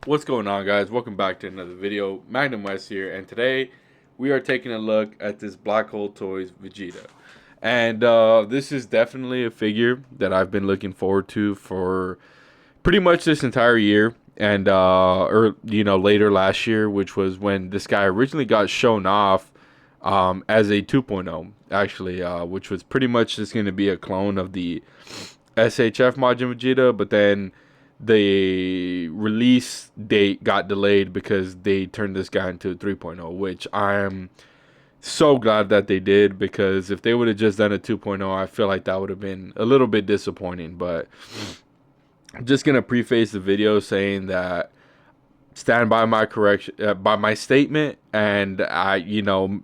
What's going on, guys? Welcome back to another video. Magnum West here, and today we are taking a look at this Black Hole Toys Vegeta. And this is definitely a figure that I've been looking forward to for pretty much this entire year, and or later last year, which was when this guy originally got shown off as a 2.0, actually, which was pretty much just going to be a clone of the SHF Majin Vegeta, but then the release date got delayed because they turned this guy into a 3.0, which I am so glad that they did, because if they would have just done a 2.0, I feel like that would have been a little bit disappointing. But I'm just going to preface the video saying that stand by my correction, by my statement, and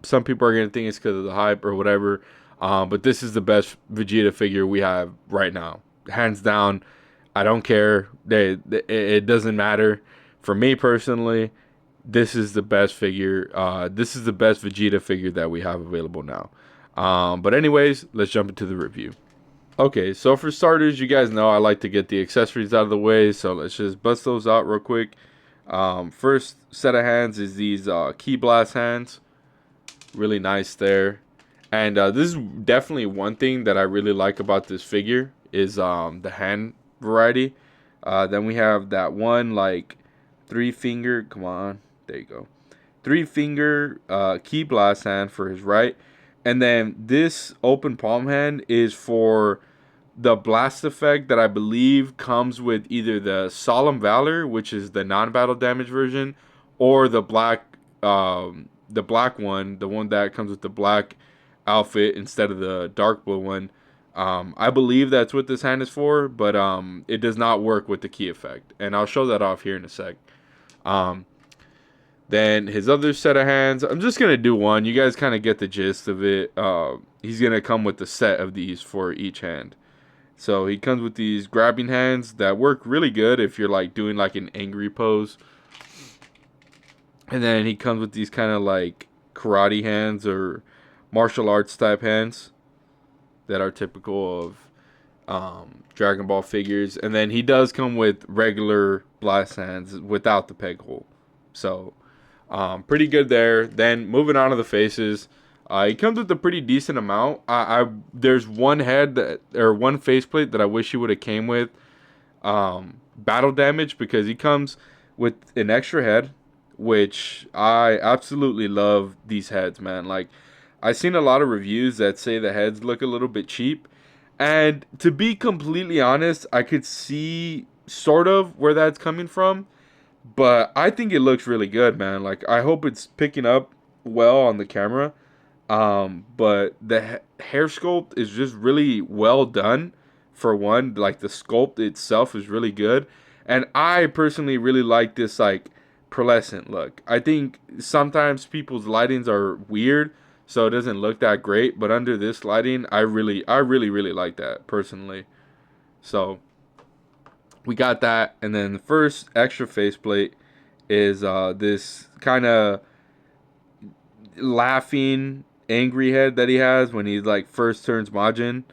some people are going to think it's because of the hype or whatever, but this is the best Vegeta figure we have right now, hands down. I don't care. It doesn't matter. For me personally, this is the best figure. This is the best Vegeta figure that we have available now. But anyways, let's jump into the review. Okay, so for starters, you guys know I like to get the accessories out of the way, so let's just bust those out real quick. First set of hands is these Ki Blast hands. Really nice there. And this is definitely one thing that I really like about this figure is the hand variety. Then we have that one like 3-finger, come on, there you go, 3-finger Ki Blast hand for his right, and then this open palm hand is for the blast effect that I believe comes with either the Solemn Valor, which is the non-battle damage version, or the black one, the one that comes with the black outfit instead of the dark blue one. I believe that's what this hand is for, but it does not work with the key effect, and I'll show that off here in a sec. Then his other set of hands, I'm just gonna do one. You guys kind of get the gist of it. He's gonna come with the set of these for each hand. So he comes with these grabbing hands that work really good if you're like doing like an angry pose. And then he comes with these kind of like karate hands or martial arts type hands that are typical of Dragon Ball figures. And then he does come with regular blast hands without the peg hole. So pretty good there. Then moving on to the faces. He comes with a pretty decent amount. There's one head that, or one faceplate that I wish he would have came with battle damage, because he comes with an extra head, which I absolutely love these heads, man. Like, I've seen a lot of reviews that say the heads look a little bit cheap, and to be completely honest, I could see sort of where that's coming from, but I think it looks really good, man. Like, I hope it's picking up well on the camera. But the hair sculpt is just really well done. For one, like the sculpt itself is really good, and I personally really like this like pearlescent look. I think sometimes people's lightings are weird, so it doesn't look that great. But under this lighting, I really like that personally. So we got that, and then the first extra faceplate is this kind of laughing angry head that he has when he like first turns Majin,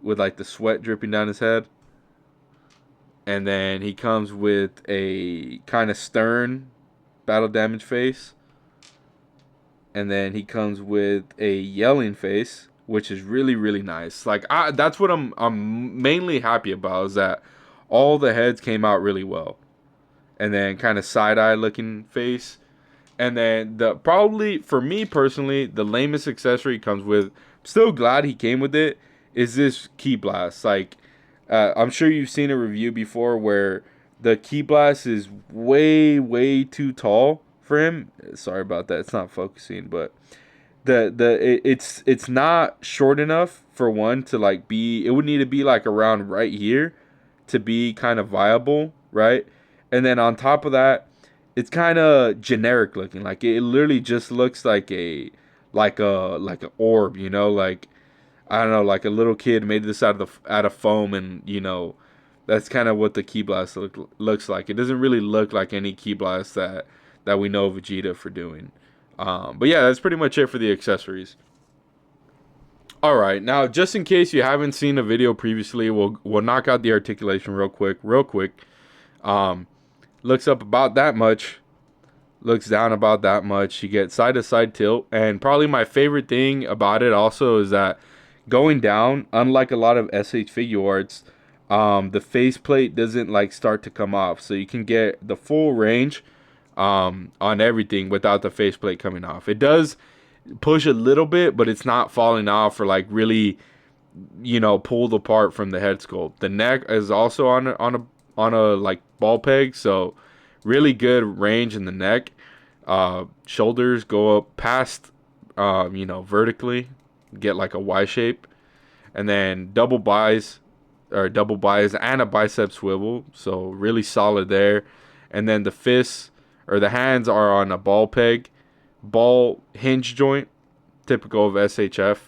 with like the sweat dripping down his head. And then he comes with a kind of stern battle damage face, and then he comes with a yelling face, which is really nice. Like, that's what I'm mainly happy about, is that all the heads came out really well. And then kind of side-eye looking face. And then probably for me personally, the lamest accessory he comes with, I'm still glad he came with it, is this Ki Blast. Like, I'm sure you've seen a review before where the Ki Blast is way too tall for him. Sorry about that, it's not focusing, but it's not short enough for one to like be. It would need to be like around right here to be kind of viable, right? And then on top of that, it's kind of generic looking. Like, it literally just looks like like an orb, like, I don't know, like a little kid made this out of foam, and that's kind of what the Ki Blast looks like. It doesn't really look like any Ki Blast that we know Vegeta for doing. But yeah, that's pretty much it for the accessories. All right, now just in case you haven't seen a video previously, we'll knock out the articulation real quick. looks up about that much, looks down about that much. You get side to side tilt, and probably my favorite thing about it also is that going down, unlike a lot of SH figure arts, the faceplate doesn't like start to come off, so you can get the full range on everything without the faceplate coming off. It does push a little bit, but it's not falling off or like really, pulled apart from the head sculpt. The neck is also on a like ball peg, so really good range in the neck. Shoulders go up past, vertically, get like a Y shape, and then double buys and a bicep swivel, so really solid there. And then the fists or the hands are on a ball peg, ball hinge joint, typical of SHF.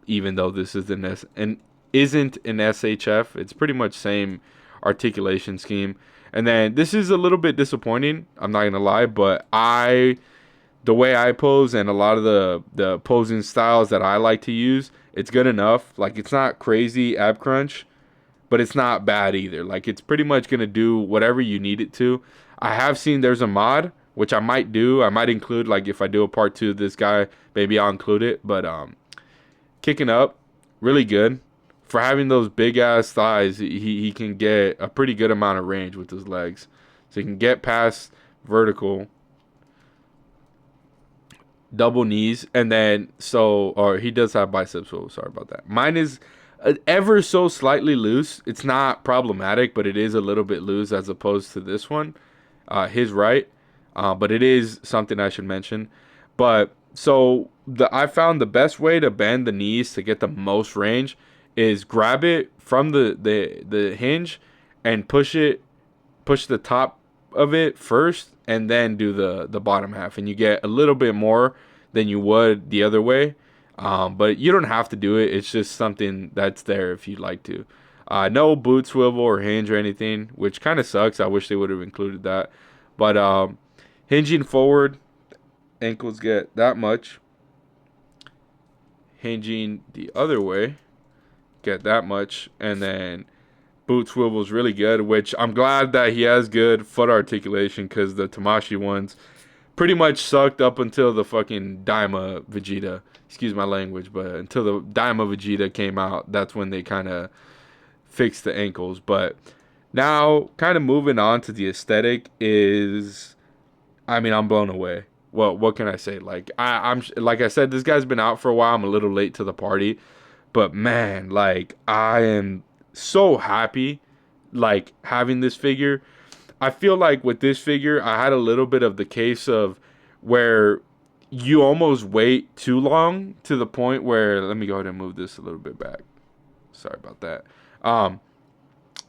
Even though this is isn't an SHF, it's pretty much same articulation scheme. And then this is a little bit disappointing, I'm not gonna lie, but the way I pose and a lot of the posing styles that I like to use, it's good enough. Like, it's not crazy ab crunch, but it's not bad either. Like, it's pretty much gonna do whatever you need it to. I have seen there's a mod which I might do. I might include, like, if I do a part 2 of this guy, maybe I'll include it. But kicking up, really good. For having those big ass thighs, he can get a pretty good amount of range with his legs. So he can get past vertical, double knees, and then or he does have biceps. So sorry about that. Mine is ever so slightly loose. It's not problematic, but it is a little bit loose as opposed to this one, his right. But it is something I should mention. But so I found the best way to bend the knees to get the most range is grab it from the hinge and push the top of it first, and then do the bottom half, and you get a little bit more than you would the other way. But you don't have to do it. It's just something that's there if you'd like to. No boot swivel or hinge or anything, which kind of sucks. I wish they would have included that. But hinging forward, ankles get that much. Hinging the other way, get that much. And then boot swivel is really good, which I'm glad that he has good foot articulation, because the Tamashii ones pretty much sucked up until the fucking Daima Vegeta. Excuse my language, but until the Daima Vegeta came out, that's when they kind of fixed the ankles. But now, kind of moving on to the aesthetic is, I'm blown away. Well, what can I say? Like, I'm like I said, this guy's been out for a while. I'm a little late to the party, but man, like, I am so happy, like, having this figure. I feel like with this figure, I had a little bit of the case of where you almost wait too long to the point where, let me go ahead and move this a little bit back. Sorry about that.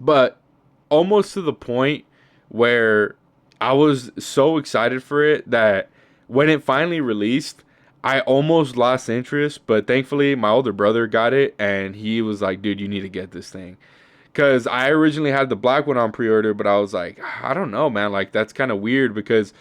But almost to the point where I was so excited for it that when it finally released, I almost lost interest. But thankfully, my older brother got it, and he was like, dude, you need to get this thing. Because I originally had the black one on pre-order, but I was like, I don't know, man. Like, that's kind of weird, because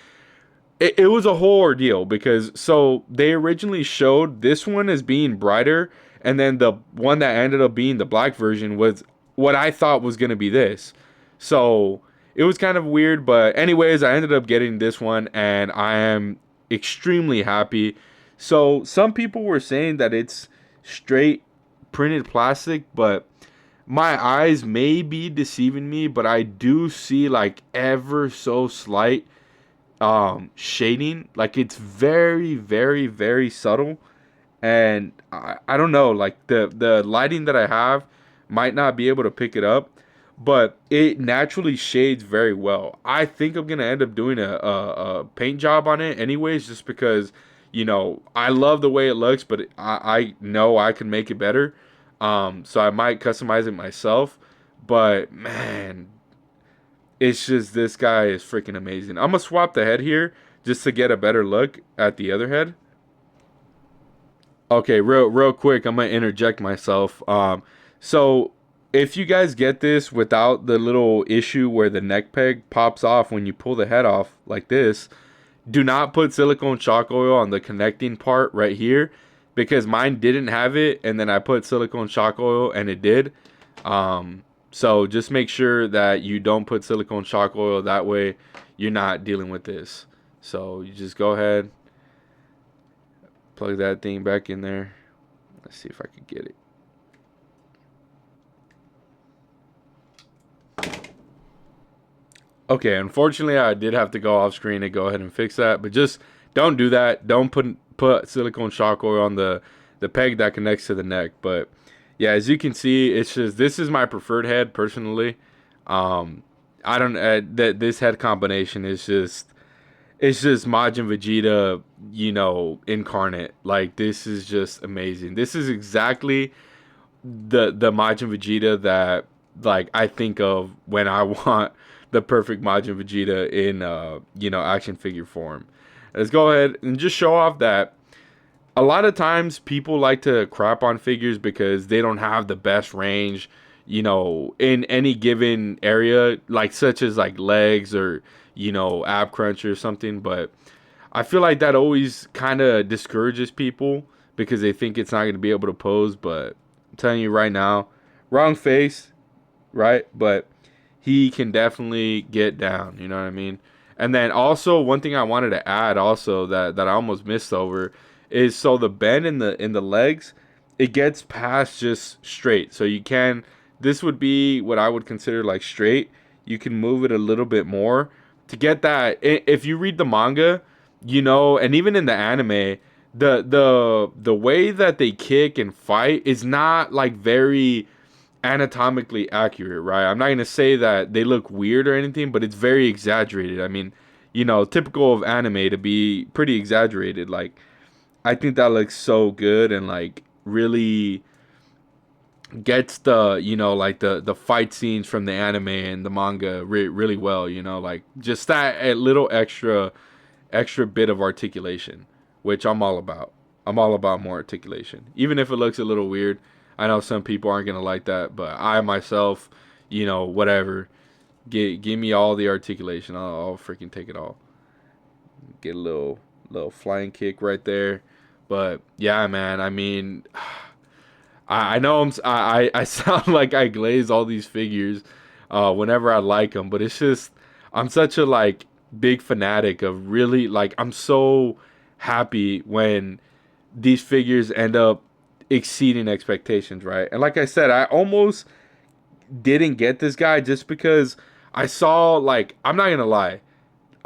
it was a whole ordeal. Because, so, they originally showed this one as being brighter, and then the one that ended up being the black version was what I thought was going to be this. So, it was kind of weird, but anyways, I ended up getting this one, and I am extremely happy. So, some people were saying that it's straight printed plastic, but my eyes may be deceiving me, but I do see like ever so slight shading. Like, it's very, very, very subtle. And I don't know, like the lighting that I have might not be able to pick it up, but it naturally shades very well. I think I'm going to end up doing a paint job on it anyways, just because, I love the way it looks, but I know I can make it better. So I might customize it myself, but man, it's just, this guy is freaking amazing. I'm gonna swap the head here just to get a better look at the other head. Okay, real quick, I'm gonna interject myself. So if you guys get this without the little issue where the neck peg pops off when you pull the head off like this, do not put silicone chalk oil on the connecting part right here, because mine didn't have it, and then I put silicone chalk oil and it did. So just make sure that you don't put silicone shock oil. That way you're not dealing with this. So you just go ahead, plug that thing back in there. Let's see if I can get it. Okay, unfortunately, I did have to go off screen and go ahead and fix that. But just don't do that. Don't put silicone shock oil on the peg that connects to the neck. But yeah, as you can see, it's just this is my preferred head personally. I don't that this head combination is just it's just Majin Vegeta, incarnate. Like this is just amazing. This is exactly the Majin Vegeta that like I think of when I want the perfect Majin Vegeta in action figure form. Let's go ahead and just show off that a lot of times people like to crap on figures because they don't have the best range, in any given area, like such as like legs or ab crunch or something. But I feel like that always kind of discourages people because they think it's not going to be able to pose. But I'm telling you right now, wrong face, right? But he can definitely get down. You know what I mean? And then also one thing I wanted to add also that I almost missed over is so the bend in the legs, it gets past just straight. So you can this would be what I would consider like straight. You can move it a little bit more to get that. If you read the manga, and even in the anime, the way that they kick and fight is not like very anatomically accurate, right? I'm not gonna say that they look weird or anything, but it's very exaggerated. I mean, typical of anime to be pretty exaggerated. Like, I think that looks so good and like really gets the like the fight scenes from the anime and the manga really well. Like just that a little extra bit of articulation, which I'm all about. I'm all about more articulation, even if it looks a little weird. I know some people aren't gonna like that, but I myself, whatever. Give me all the articulation. I'll freaking take it all. Get a little flying kick right there. But yeah, man. I mean, I know I sound like I glaze all these figures whenever I like them, but it's just I'm such a like big fanatic of really like I'm so happy when these figures end up exceeding expectations, right? And like I said, I almost didn't get this guy just because I saw like I'm not gonna lie.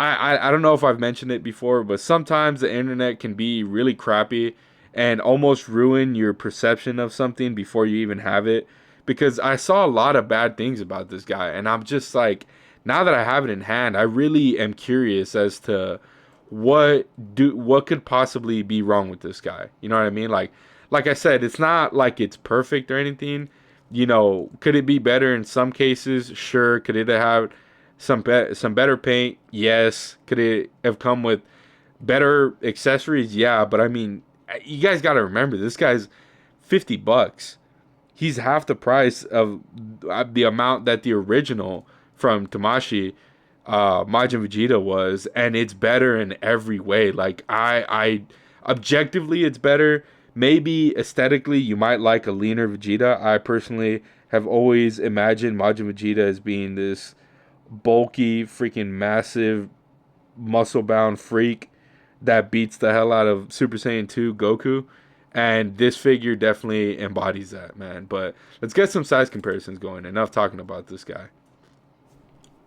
I don't know if I've mentioned it before, but sometimes the internet can be really crappy and almost ruin your perception of something before you even have it. Because I saw a lot of bad things about this guy, and I'm just like, now that I have it in hand, I really am curious as to what could possibly be wrong with this guy. You know what I mean? Like I said, it's not like it's perfect or anything. Could it be better in some cases? Sure. Could it have some better paint? Yes. Could it have come with better accessories? Yeah. But I mean, you guys got to remember this guy's $50. He's half the price of the amount that the original from Tamashi Majin Vegeta was, and it's better in every way. Like I objectively, it's better. Maybe aesthetically, you might like a leaner Vegeta. I personally have always imagined Majin Vegeta as being this bulky, freaking massive, muscle-bound freak that beats the hell out of Super Saiyan 2 Goku. And this figure definitely embodies that, man. But let's get some size comparisons going. Enough talking about this guy.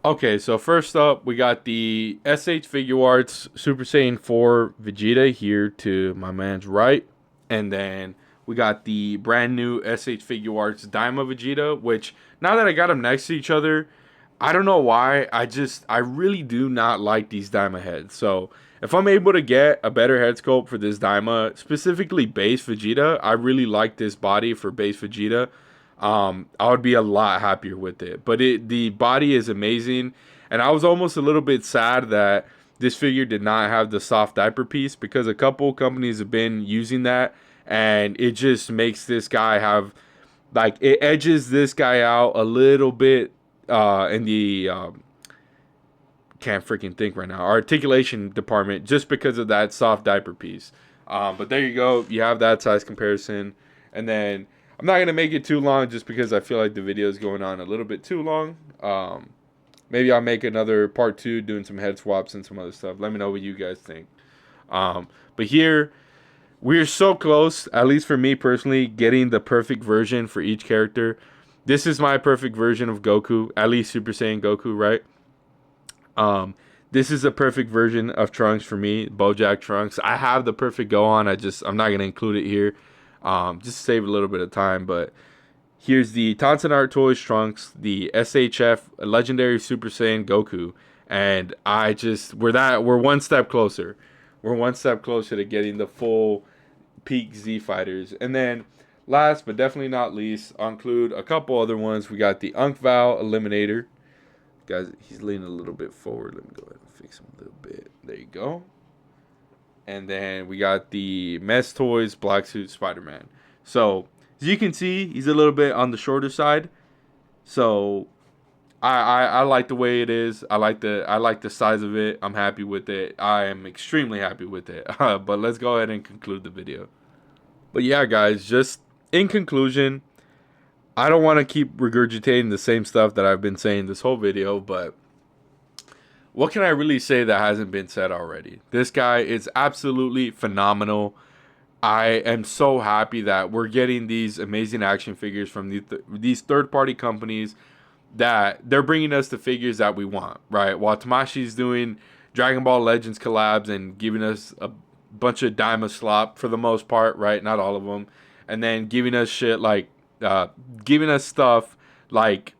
Okay, so first up, we got the SH Figure Arts Super Saiyan 4 Vegeta here to my man's right. And then we got the brand new SH Figure Arts Daima Vegeta, which now that I got them next to each other, I don't know why. I really do not like these Daima heads. So if I'm able to get a better head sculpt for this Daima, specifically base Vegeta, I really like this body for base Vegeta. I would be a lot happier with it. But the body is amazing, and I was almost a little bit sad that this figure did not have the soft diaper piece because a couple companies have been using that, and it just makes this guy have like it edges this guy out a little bit in the can't freaking think right now articulation department just because of that soft diaper piece. But there you go. You have that size comparison, and then I'm not going to make it too long just because I feel like the video is going on a little bit too long. Maybe I'll make another part 2 doing some head swaps and some other stuff. Let me know what you guys think. But here, we're so close, at least for me personally, getting the perfect version for each character. This is my perfect version of Goku, at least Super Saiyan Goku, right? This is a perfect version of Trunks for me, Bojack Trunks. I have the perfect Gohan. I'm not gonna include it here, just to save a little bit of time. But here's the Tantan Art Toys Trunks, the SHF Legendary Super Saiyan Goku, and we're one step closer. We're one step closer to getting the full peak Z fighters. And then last but definitely not least, I'll include a couple other ones. We got the Unk Val Eliminator. Guys, he's leaning a little bit forward. Let me go ahead and fix him a little bit. There you go. And then we got the Mess Toys Black Suit Spider-Man. So, as you can see, he's a little bit on the shorter side. So, I like the way it is. I like the size of it. I'm happy with it. I am extremely happy with it. But let's go ahead and conclude the video. But yeah, guys, just in conclusion, I don't want to keep regurgitating the same stuff that I've been saying this whole video, but what can I really say that hasn't been said already? This guy is absolutely phenomenal. I am so happy that we're getting these amazing action figures from these third-party companies, that they're bringing us the figures that we want, right? While Tamashi's doing Dragon Ball Legends collabs and giving us a bunch of Daima slop for the most part, right? Not all of them. And then giving us shit like giving us stuff like,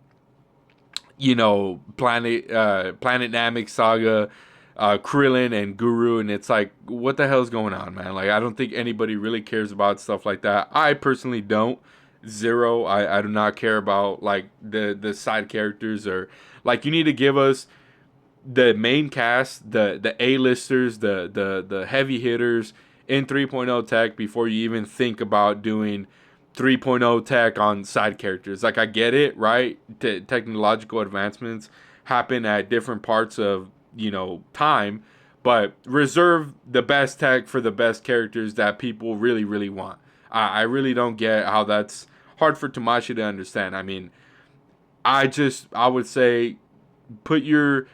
you know, Planet Namek Saga, Krillin and Guru, and it's like, what the hell's going on, man? Like, I don't think anybody really cares about stuff like that. I personally don't. Zero. I do not care about like the side characters, or like, you need to give us the main cast, the A-listers, the heavy hitters in 3.0 tech before you even think about doing 3.0 tech on side characters. Like, I get it, right? Technological advancements happen at different parts of, you know, time, but reserve the best tech for the best characters that people really, really want. I really don't get how that's hard for Tamashi to understand. I mean, I would say, put your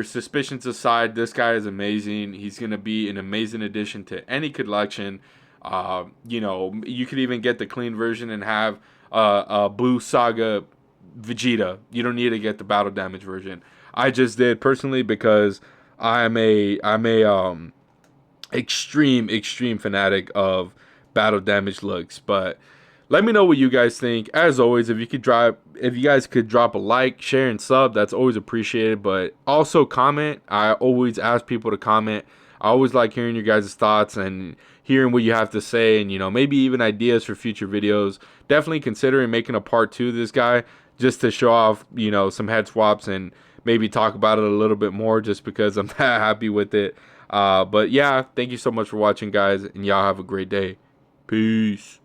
suspicions aside. This guy is amazing. He's gonna be an amazing addition to any collection. You know, you could even get the clean version and have a Blue Saga Vegeta. You don't need to get the battle damage version. I just did personally because I'm a extreme fanatic of battle damage looks. But let me know what you guys think. As always, if you guys could drop a like, share, and sub, that's always appreciated. But also comment. I always ask people to comment. I always like hearing your guys' thoughts and hearing what you have to say, and, you know, maybe even ideas for future videos. Definitely considering making a part 2 of this guy, just to show off, you know, some head swaps and maybe talk about it a little bit more, just because I'm that happy with it. But yeah, thank you so much for watching, guys, and y'all have a great day. Peace.